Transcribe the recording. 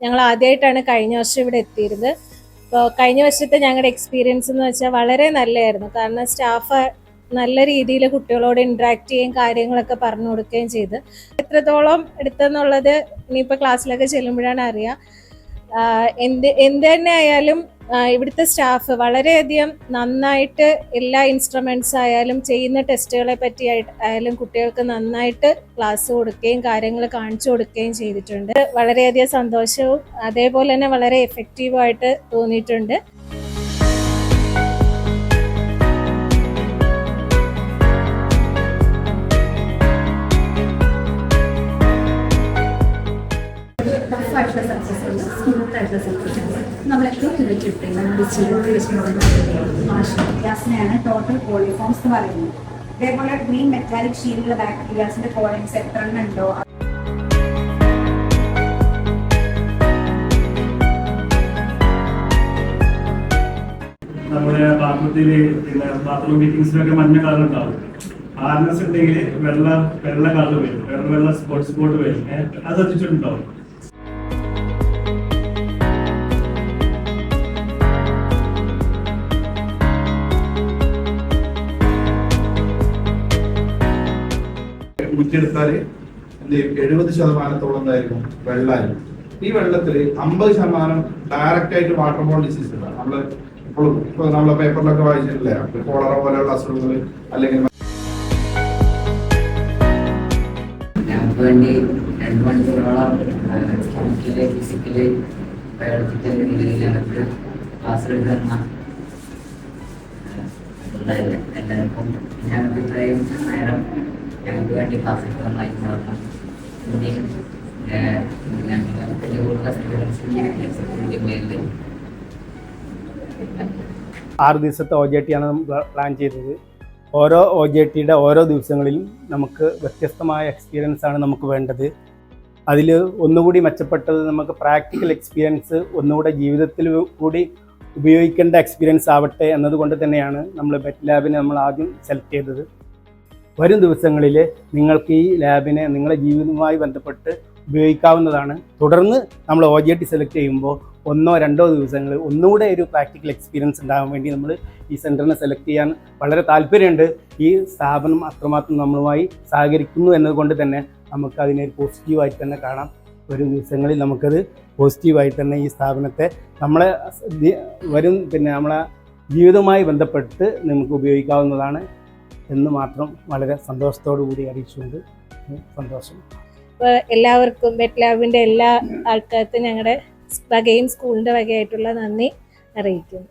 ഞങ്ങൾ ആദ്യമായിട്ടാണ് കഴിഞ്ഞ വർഷം ഇവിടെ എത്തിയിരുന്നത്. അപ്പോൾ കഴിഞ്ഞ വർഷത്തെ ഞങ്ങളുടെ എക്സ്പീരിയൻസ് എന്ന് വെച്ചാൽ വളരെ നല്ലതായിരുന്നു. കാരണം സ്റ്റാഫ് നല്ല രീതിയിൽ കുട്ടികളോട് ഇൻട്രാക്ട് ചെയ്യുകയും കാര്യങ്ങളൊക്കെ പറഞ്ഞു കൊടുക്കുകയും ചെയ്ത് എത്രത്തോളം എടുത്തെന്നുള്ളത് ഇനിയിപ്പോൾ ക്ലാസ്സിലൊക്കെ ചെല്ലുമ്പോഴാണ് അറിയുക. എന്ത് തന്നെ ആയാലും ഇവിടുത്തെ സ്റ്റാഫ് വളരെയധികം നന്നായിട്ട് എല്ലാ ഇൻസ്ട്രുമെന്റ്സ് ആയാലും ചെയ്യുന്ന ടെസ്റ്റുകളെ പറ്റി ആയാലും കുട്ടികൾക്ക് നന്നായിട്ട് ക്ലാസ് കൊടുക്കുകയും കാര്യങ്ങൾ കാണിച്ചു കൊടുക്കുകയും ചെയ്തിട്ടുണ്ട്. വളരെയധികം സന്തോഷവും അതേപോലെ തന്നെ വളരെ എഫക്റ്റീവായിട്ട് തോന്നിയിട്ടുണ്ട്. ാണ് ടോട്ടൽ കോളിഫോംസ് എന്ന് പറയുന്നത്. ഇതേപോലെ ഗ്രീൻ മെറ്റാലിക് ഷീലുള്ള ബാക്ടീരിയാസിന്റെ കോളനിസ് എത്ര എണ്ണം ഉണ്ടോ നമ്മുടെ പാത്രത്തില് പിന്നെ ബാത്റൂം ഫിറ്റിംഗ്സിലൊക്കെ മഞ്ഞ കളർ ഉണ്ടാവും. ഹാർനസ് ഉണ്ടെങ്കിൽ വെള്ള കളർ വരും, വെള്ള സ്പോട്ട് വരും. അത് ശ്രദ്ധിച്ചിട്ടുണ്ടാവും. ഊറ്റിയെടുത്താല് 70% എന്തായിരിക്കും വെള്ളമായിരിക്കും. ഈ വെള്ളത്തിൽ 50% ഡയറക്റ്റ് ആയിട്ട് വാട്ടർ ബോൺ ഡിസീസ് ഉണ്ടാകും. നമ്മളെ പേപ്പറിലൊക്കെ വായിച്ചിട്ടില്ലേ, കോളറ പോലെയുള്ള അസുഖങ്ങൾ അല്ലെങ്കിൽ ഞങ്ങൾക്ക് വേണ്ടി 2 മണിക്കൂറോളം ഫിസിക്കല് ബയോളജിക്കൽ രീതിയിൽ ഞങ്ങൾക്ക് ക്ലാസ് എടുക്കുന്ന എല്ലാവർക്കും ഞങ്ങൾക്ക് ഇത്രയും നേരം ഞങ്ങൾക്ക് വേണ്ടി ക്ലാസ് എടുക്കുന്നതായി പറഞ്ഞു. ഇനിയും കൂടുതൽ സ്റ്റുഡൻസിൻ്റെ 6 ദിവസത്തെ OJT ആണ് പ്ലാൻ ചെയ്തത്. ഓരോ OJTയുടെ ഓരോ ദിവസങ്ങളിലും നമുക്ക് വ്യത്യസ്തമായ എക്സ്പീരിയൻസ് ആണ് നമുക്ക് വേണ്ടത്. അതിൽ ഒന്നുകൂടി മെച്ചപ്പെട്ടത് നമുക്ക് പ്രാക്ടിക്കൽ എക്സ്പീരിയൻസ് ഒന്നുകൂടെ ജീവിതത്തിൽ കൂടി ഉപയോഗിക്കേണ്ട എക്സ്പീരിയൻസ് ആവട്ടെ എന്നതുകൊണ്ട് തന്നെയാണ് നമ്മൾ ബെറ്റ് ലാബിനെ നമ്മൾ ആദ്യം സെലക്ട് ചെയ്തത്. വരും ദിവസങ്ങളിൽ നിങ്ങൾക്ക് ഈ ലാബിനെ നിങ്ങളുടെ ജീവിതവുമായി ബന്ധപ്പെട്ട് ഉപയോഗിക്കാവുന്നതാണ്. തുടർന്ന് നമ്മൾ OJT സെലക്ട് ചെയ്യുമ്പോൾ 1-2 ദിവസങ്ങൾ ഒന്നുകൂടെ ഒരു പ്രാക്ടിക്കൽ എക്സ്പീരിയൻസ് ഉണ്ടാകാൻ വേണ്ടി നമ്മൾ ഈ സെൻറ്ററിനെ സെലക്ട് ചെയ്യാൻ വളരെ താല്പര്യമുണ്ട്. ഈ സ്ഥാപനം അത്രമാത്രം നമ്മളുമായി സഹകരിക്കുന്നു എന്നതുകൊണ്ട് തന്നെ നമുക്ക് അതിനെ പോസിറ്റീവായിട്ട് തന്നെ കാണാം. വരും ദിവസങ്ങളിൽ നമുക്കത് പോസിറ്റീവായിട്ട് തന്നെ ഈ സ്ഥാപനത്തെ നമ്മളെ നമ്മളെ ജീവിതവുമായി ബന്ധപ്പെട്ട് നമുക്ക് ഉപയോഗിക്കാവുന്നതാണ് എന്ന് മാത്രം വളരെ സന്തോഷത്തോടു കൂടി അറിയിച്ചുകൊണ്ട് സന്തോഷം. എല്ലാവർക്കും ബെറ്റ് ലാബിൻ്റെ എല്ലാ ആൾക്കാർക്കും ഞങ്ങളുടെ വകയും സ്കൂളിൻ്റെ വകയായിട്ടുള്ള നന്ദി അറിയിക്കുന്നു.